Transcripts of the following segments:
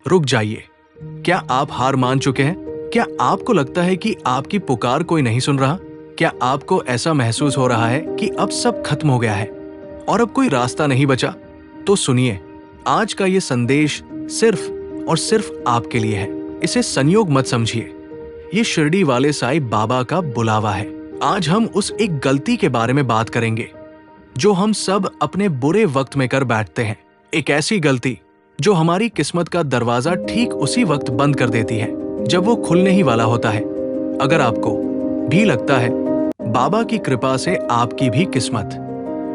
रुक जाइए। क्या आप हार मान चुके हैं? क्या आपको लगता है कि आपकी पुकार कोई नहीं सुन रहा? क्या आपको ऐसा महसूस हो रहा है कि अब सब खत्म हो गया है और अब कोई रास्ता नहीं बचा? तो सुनिए, आज का ये संदेश सिर्फ और सिर्फ आपके लिए है। इसे संयोग मत समझिए। ये शिरडी वाले साईं बाबा का बुलावा है। आज हम उस एक गलती के बारे में बात करेंगे जो हम सब अपने बुरे वक्त में कर बैठते हैं। एक ऐसी गलती जो हमारी किस्मत का दरवाजा ठीक उसी वक्त बंद कर देती है जब वो खुलने ही वाला होता है। अगर आपको भी लगता है बाबा की कृपा से आपकी भी किस्मत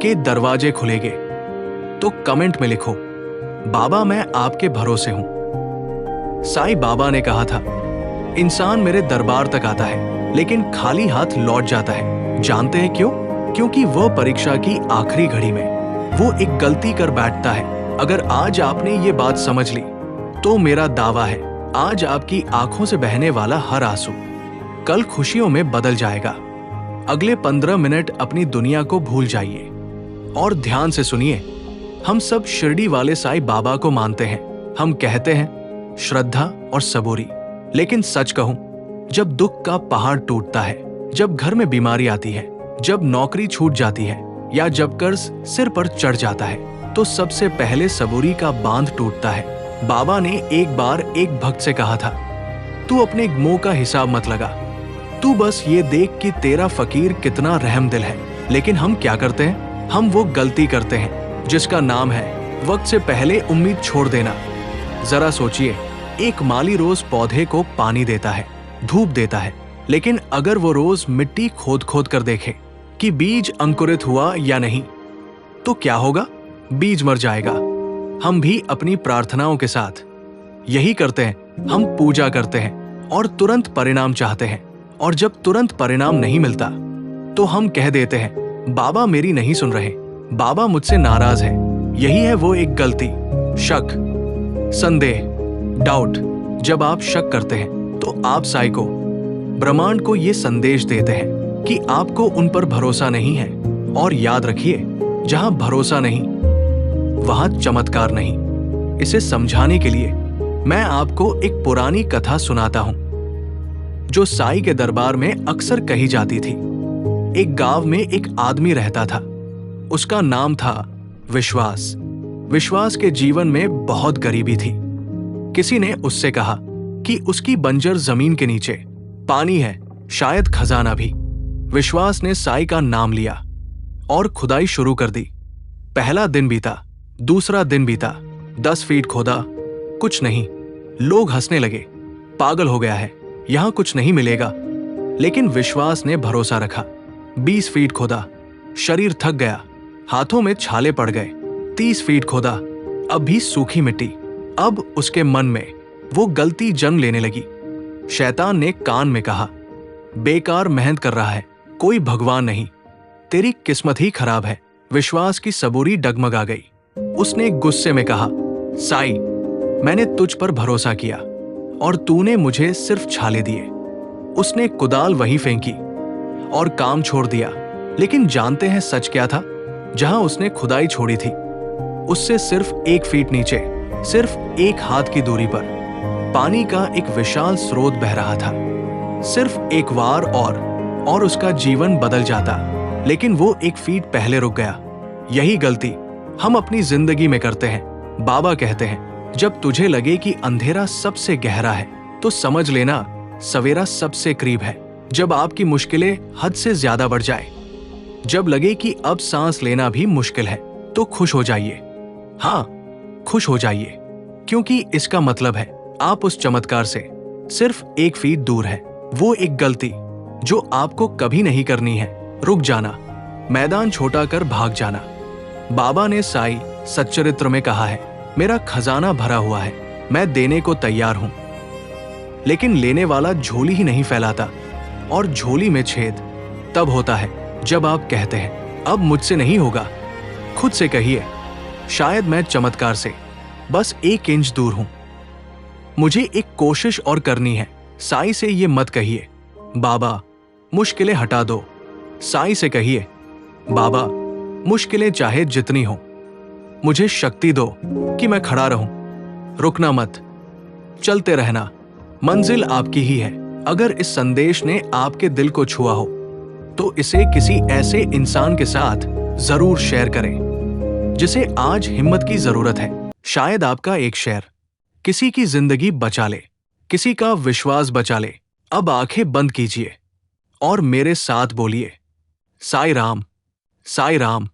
के दरवाजे खुलेंगे, तो कमेंट में लिखो, बाबा मैं आपके भरोसे हूं। साईं बाबा ने कहा था, इंसान मेरे दरबार तक आता है लेकिन खाली हाथ लौट जाता है। जानते हैं क्यों? क्योंकि वह परीक्षा की आखिरी घड़ी में वो एक गलती कर बैठता है। अगर आज आपने ये बात समझ ली तो मेरा दावा है आज आपकी आंखों से बहने वाला हर आंसू कल खुशियों में बदल जाएगा। अगले 15 मिनट अपनी दुनिया को भूल जाइए और ध्यान से सुनिए। हम सब शिरडी वाले साईं बाबा को मानते हैं। हम कहते हैं श्रद्धा और सबूरी, लेकिन सच कहूं, जब दुख का पहाड़ टूटता है, जब घर में बीमारी आती है, जब नौकरी छूट जाती है या जब कर्ज सिर पर चढ़ जाता है, तो सबसे पहले सबूरी का बांध टूटता है। बाबा ने एक बार एक भक्त से कहा था, तू अपने मुंह का हिसाब मत लगा, तू बस ये देख कि तेरा फकीर कितना रहमदिल है। लेकिन हम क्या करते हैं? हम वो गलती करते हैं जिसका नाम है वक्त से पहले उम्मीद छोड़ देना। जरा सोचिए, एक माली रोज पौधे को पानी देता है, धूप देता है, लेकिन अगर वो रोज मिट्टी खोद खोद कर देखे कि बीज अंकुरित हुआ या नहीं, तो क्या होगा? बीज मर जाएगा। हम भी अपनी प्रार्थनाओं के साथ यही करते हैं। हम पूजा करते हैं और तुरंत परिणाम चाहते हैं, और जब तुरंत परिणाम नहीं मिलता तो हम कह देते हैं बाबा मेरी नहीं सुन रहे, बाबा मुझसे नाराज है। यही है वो एक गलती, शक, संदेह, डाउट। जब आप शक करते हैं तो आप साईं को, ब्रह्मांड को ये संदेश देते हैं कि आपको उन पर भरोसा नहीं है। और याद रखिए, जहां भरोसा नहीं वहां चमत्कार नहीं। इसे समझाने के लिए मैं आपको एक पुरानी कथा सुनाता हूं जो साईं के दरबार में अक्सर कही जाती थी। एक गांव में एक आदमी रहता था। उसका नाम था विश्वास। विश्वास के जीवन में बहुत गरीबी थी। किसी ने उससे कहा कि उसकी बंजर जमीन के नीचे पानी है, शायद खजाना भी। विश्वास ने साईं का नाम लिया और खुदाई शुरू कर दी। पहला दिन बीता, दूसरा दिन बीता, 10 फीट खोदा, कुछ नहीं। लोग हंसने लगे, पागल हो गया है, यहां कुछ नहीं मिलेगा। लेकिन विश्वास ने भरोसा रखा। 20 फीट खोदा, शरीर थक गया, हाथों में छाले पड़ गए। 30 फीट खोदा, अब भी सूखी मिट्टी। अब उसके मन में वो गलती जन्म लेने लगी। शैतान ने कान में कहा, बेकार मेहनत कर रहा है, कोई भगवान नहीं, तेरी किस्मत ही खराब है। विश्वास की सबूरी डगमगा गई। उसने गुस्से में कहा, साईं, मैंने तुझ पर भरोसा किया और तूने मुझे सिर्फ छाले दिए। उसने कुदाल वहीं फेंकी और काम छोड़ दिया। लेकिन जानते हैं सच क्या था? जहां उसने खुदाई छोड़ी थी, उससे सिर्फ 1 फीट नीचे, सिर्फ 1 हाथ की दूरी पर पानी का एक विशाल स्रोत बह रहा था। सिर्फ एक वार और उसका जीवन बदल जाता। लेकिन वो 1 फीट पहले रुक गया। यही गलती हम अपनी जिंदगी में करते हैं। बाबा कहते हैं, जब तुझे लगे कि अंधेरा सबसे गहरा है तो समझ लेना सवेरा सबसे करीब है। जब आपकी मुश्किलें हद से ज्यादा बढ़ जाए, जब लगे कि अब सांस लेना भी मुश्किल है, तो खुश हो जाइए। हाँ, खुश हो जाइए, क्योंकि इसका मतलब है आप उस चमत्कार से सिर्फ 1 फीट दूर है। वो एक गलती जो आपको कभी नहीं करनी है, रुक जाना, मैदान छोटा कर भाग जाना। बाबा ने साईं सच्चरित्र में कहा है, मेरा खजाना भरा हुआ है, मैं देने को तैयार हूं। लेकिन लेने वाला झोली ही नहीं फैलाता, और झोली में छेद तब होता है जब आप कहते हैं अब मुझसे नहीं होगा। खुद से कहिए, शायद मैं चमत्कार से बस 1 इंच दूर हूं, मुझे एक कोशिश और करनी है। साईं से ये मत कहिए, बाबा मुश्किलें हटा दो। साईं से कहिए, बाबा मुश्किलें चाहे जितनी हो, मुझे शक्ति दो कि मैं खड़ा रहूं। रुकना मत, चलते रहना, मंजिल आपकी ही है। अगर इस संदेश ने आपके दिल को छुआ हो तो इसे किसी ऐसे इंसान के साथ जरूर शेयर करें जिसे आज हिम्मत की जरूरत है। शायद आपका एक शेयर किसी की जिंदगी बचा ले, किसी का विश्वास बचा ले। अब आंखें बंद कीजिए और मेरे साथ बोलिए, साईं राम, साईं राम।